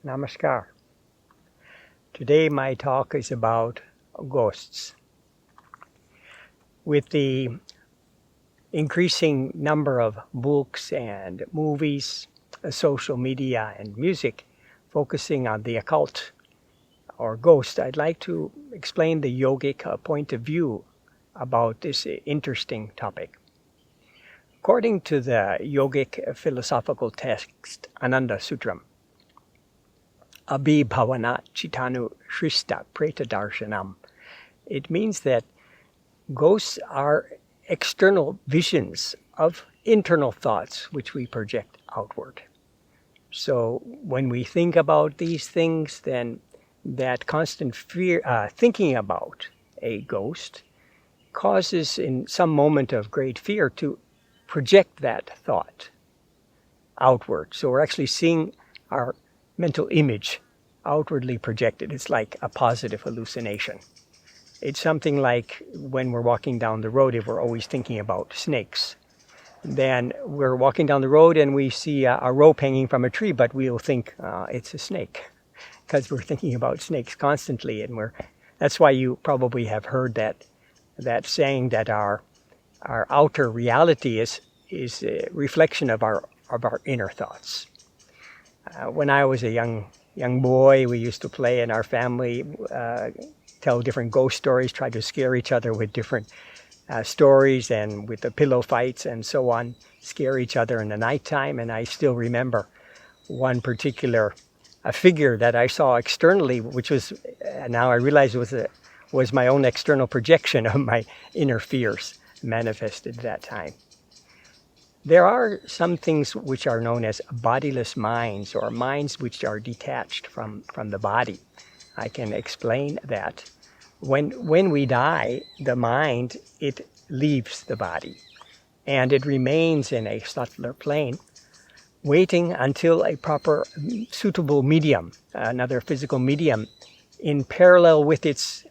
Namaskar. Today my talk is about ghosts. With the increasing number of books and movies, social media and music focusing on the occult or ghost, I'd like to explain the yogic point of view about this interesting topic. According to the yogic philosophical text Ananda Sutram, Abhibhavana Chitanu Shrista Preta Darshanam. It means that ghosts are external visions of internal thoughts which we project outward. So when we think about these things, then that constant fear, thinking about a ghost causes in some moment of great fear to project that thought outward. So we're actually seeing our mental image outwardly projected. It's like a positive hallucination. It's something like when we're walking down the road, if we're always thinking about snakes. Then we're walking down the road and we see a rope hanging from a tree, but we'll think it's a snake because we're thinking about snakes constantly. And that's why you probably have heard that saying that our outer reality is a reflection of our inner thoughts. When I was a young boy, we used to play in our family, tell different ghost stories, try to scare each other with different stories and with the pillow fights and so on, scare each other in the nighttime. And I still remember one particular figure that I saw externally, which was, now I realize was my own external projection of my inner fears manifested at that time. There are some things which are known as bodiless minds, or minds which are detached from the body. I can explain that. When we die, the mind, it leaves the body, and it remains in a subtler plane, waiting until a proper, suitable medium, another physical medium, in parallel with its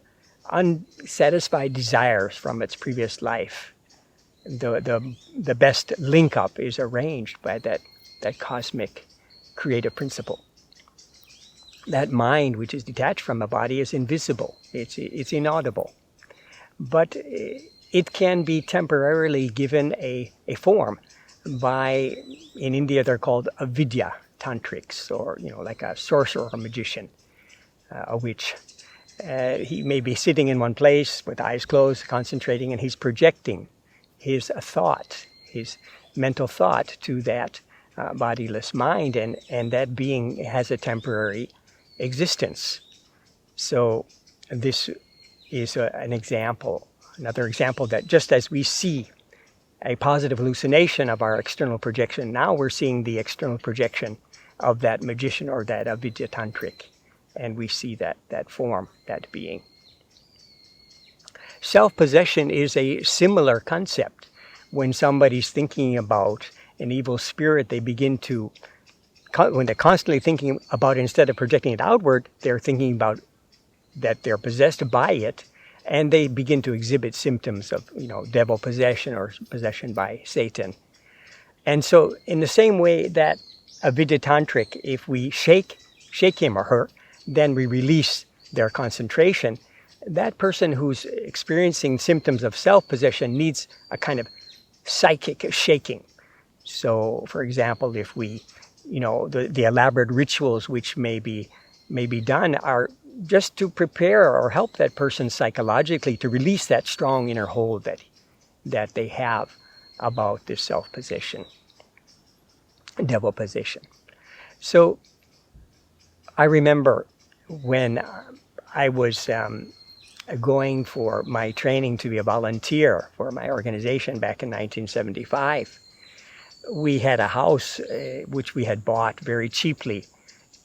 unsatisfied desires from its previous life. The best link up is arranged by that cosmic creative principle. That mind which is detached from a body is invisible. It's inaudible. But it can be temporarily given a form by, in India they're called avidya tantrics, or like a sorcerer or magician, a witch. He may be sitting in one place with eyes closed, concentrating, and he's projecting his thought, his mental thought to that bodiless mind, and that being has a temporary existence. So this is an example, another example that just as we see a positive hallucination of our external projection, now we're seeing the external projection of that magician or that avidya tantric, and we see that form, that being. Self-possession is a similar concept. When somebody's thinking about an evil spirit, they begin to, when they're constantly thinking about it, instead of projecting it outward, they're thinking about that they're possessed by it, and they begin to exhibit symptoms of, devil possession or possession by Satan. And so in the same way that a Vidya Tantric, if we shake him or her, then we release their concentration. That person who's experiencing symptoms of self-possession needs a kind of psychic shaking. So, for example, if we, the elaborate rituals which may be done are just to prepare or help that person psychologically to release that strong inner hold that they have about this self-possession, devil possession. So, I remember when I was going for my training to be a volunteer for my organization back in 1975. We had a house which we had bought very cheaply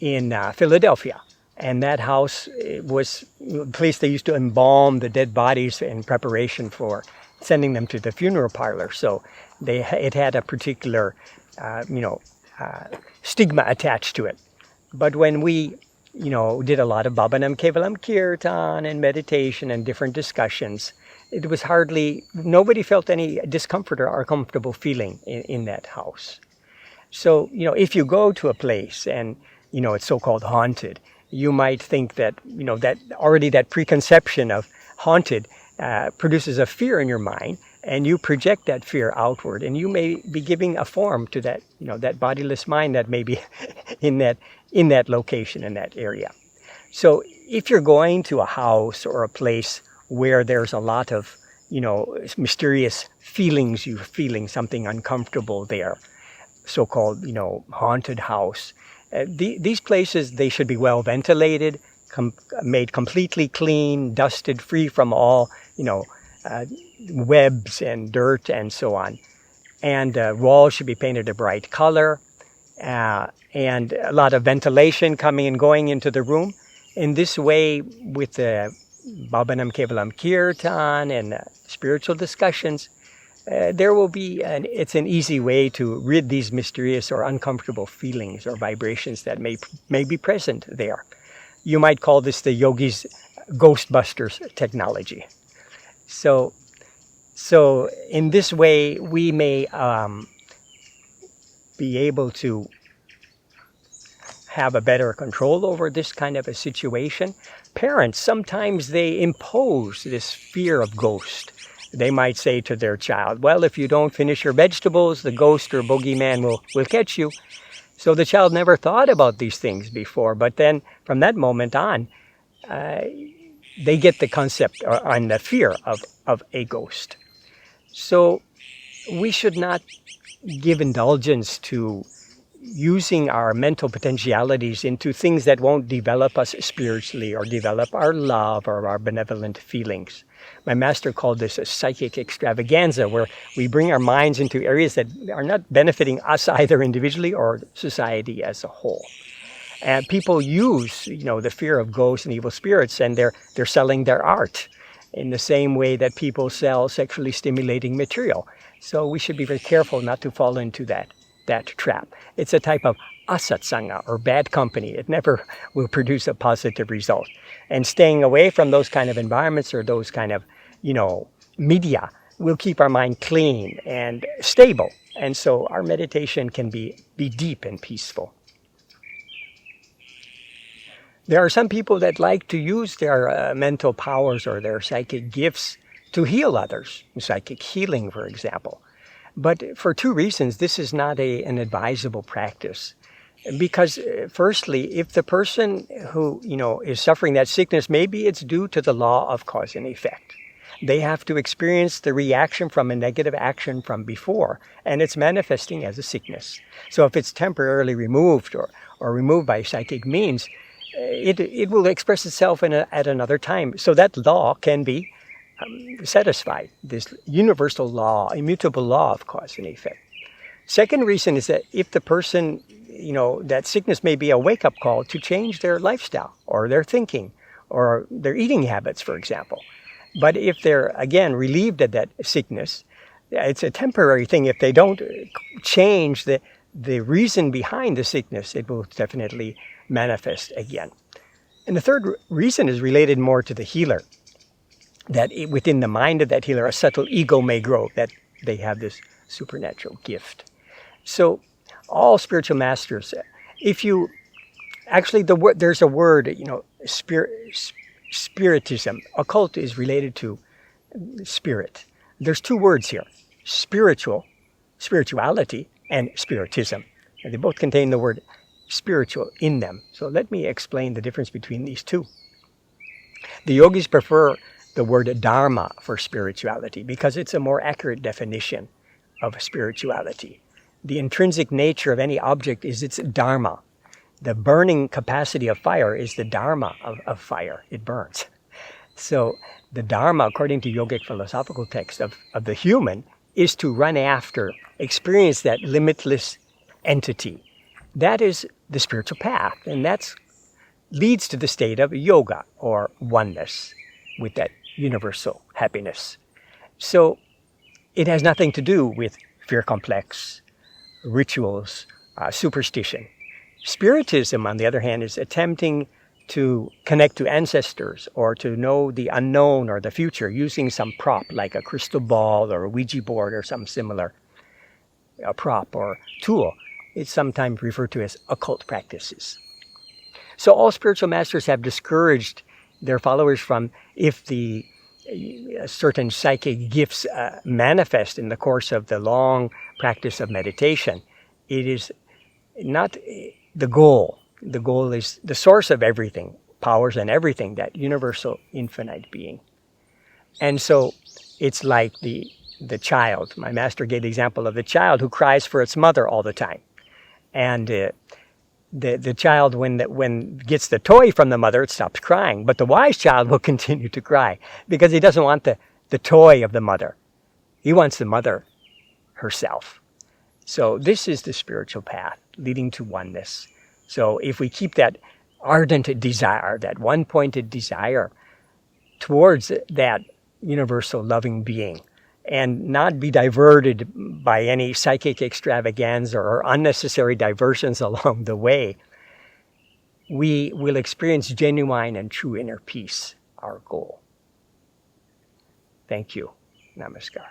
in Philadelphia. And that house was a place they used to embalm the dead bodies in preparation for sending them to the funeral parlor. So it had a particular, stigma attached to it. But when we did a lot of Bhavanam Kevalam Kirtan and meditation and different discussions, it was nobody felt any discomfort or uncomfortable feeling in that house. So, if you go to a place and it's so-called haunted. You might think that, that already that preconception of haunted produces a fear in your mind, and you project that fear outward, and you may be giving a form to that, that bodiless mind that may be in that location, in that area. So if you're going to a house or a place where there's a lot of, mysterious feelings, you're feeling something uncomfortable there, so-called, haunted house. These places, they should be well ventilated, made completely clean, dusted, free from all, webs and dirt and so on. And walls should be painted a bright color, and a lot of ventilation coming and going into the room. In this way, with the Bhavanam Kevalam Kirtan and spiritual discussions, there will be, it's an easy way to rid these mysterious or uncomfortable feelings or vibrations that may be present there. You might call this the Yogis' ghostbusters technology. So in this way, we may be able to have a better control over this kind of a situation. Parents, sometimes they impose this fear of ghost. They might say to their child, well, if you don't finish your vegetables, the ghost or bogeyman will catch you. So the child never thought about these things before, but then from that moment on, they get the concept and the fear of a ghost. So we should not give indulgence to using our mental potentialities into things that won't develop us spiritually or develop our love or our benevolent feelings. My master called this a psychic extravaganza, where we bring our minds into areas that are not benefiting us either individually or society as a whole. And people use, the fear of ghosts and evil spirits, and they're selling their art in the same way that people sell sexually stimulating material. So we should be very careful not to fall into that trap. It's a type of asatsanga, or bad company. It never will produce a positive result. And staying away from those kind of environments or those kind of, media will keep our mind clean and stable. And so our meditation can be deep and peaceful. There are some people that like to use their mental powers or their psychic gifts to heal others, psychic healing, for example. But for two reasons, this is not an advisable practice. Because firstly, if the person who, is suffering that sickness, maybe it's due to the law of cause and effect. They have to experience the reaction from a negative action from before, and it's manifesting as a sickness. So if it's temporarily removed or removed by psychic means, it will express itself at another time. So that law can be satisfied, this universal law, immutable law of cause and effect. Second reason is that if the person, that sickness may be a wake-up call to change their lifestyle or their thinking or their eating habits, for example. But if they're, again, relieved of that sickness, it's a temporary thing. If they don't change the reason behind the sickness, it will definitely manifest again. And the third reason is related more to the healer, that within the mind of that healer, a subtle ego may grow, that they have this supernatural gift. So all spiritual masters, if you, actually there's a word, spiritism. Occult is related to spirit. There's two words here, spirituality, and spiritism. And they both contain the word spiritual in them. So let me explain the difference between these two. The yogis prefer the word dharma for spirituality because it's a more accurate definition of spirituality. The intrinsic nature of any object is its dharma. The burning capacity of fire is the dharma of fire. It burns. So the dharma, according to yogic philosophical text of the human, is to run after, experience that limitless entity. That is the spiritual path, and that leads to the state of yoga, or oneness, with that universal happiness. So it has nothing to do with fear complex, rituals, superstition. Spiritism, on the other hand, is attempting to connect to ancestors or to know the unknown or the future using some prop like a crystal ball or a Ouija board or some similar prop or tool. It's sometimes referred to as occult practices. So all spiritual masters have discouraged their followers from, if the certain psychic gifts manifest in the course of the long practice of meditation, it is not the goal. The goal is the source of everything, powers and everything, that universal infinite being. And so it's like the child. My master gave the example of the child who cries for its mother all the time. And the child, when gets the toy from the mother, it stops crying. But the wise child will continue to cry because he doesn't want the toy of the mother. He wants the mother herself. So this is the spiritual path leading to oneness. So if we keep that ardent desire, that one-pointed desire towards that universal loving being, and not be diverted by any psychic extravaganza or unnecessary diversions along the way, we will experience genuine and true inner peace, our goal. Thank you. Namaskar.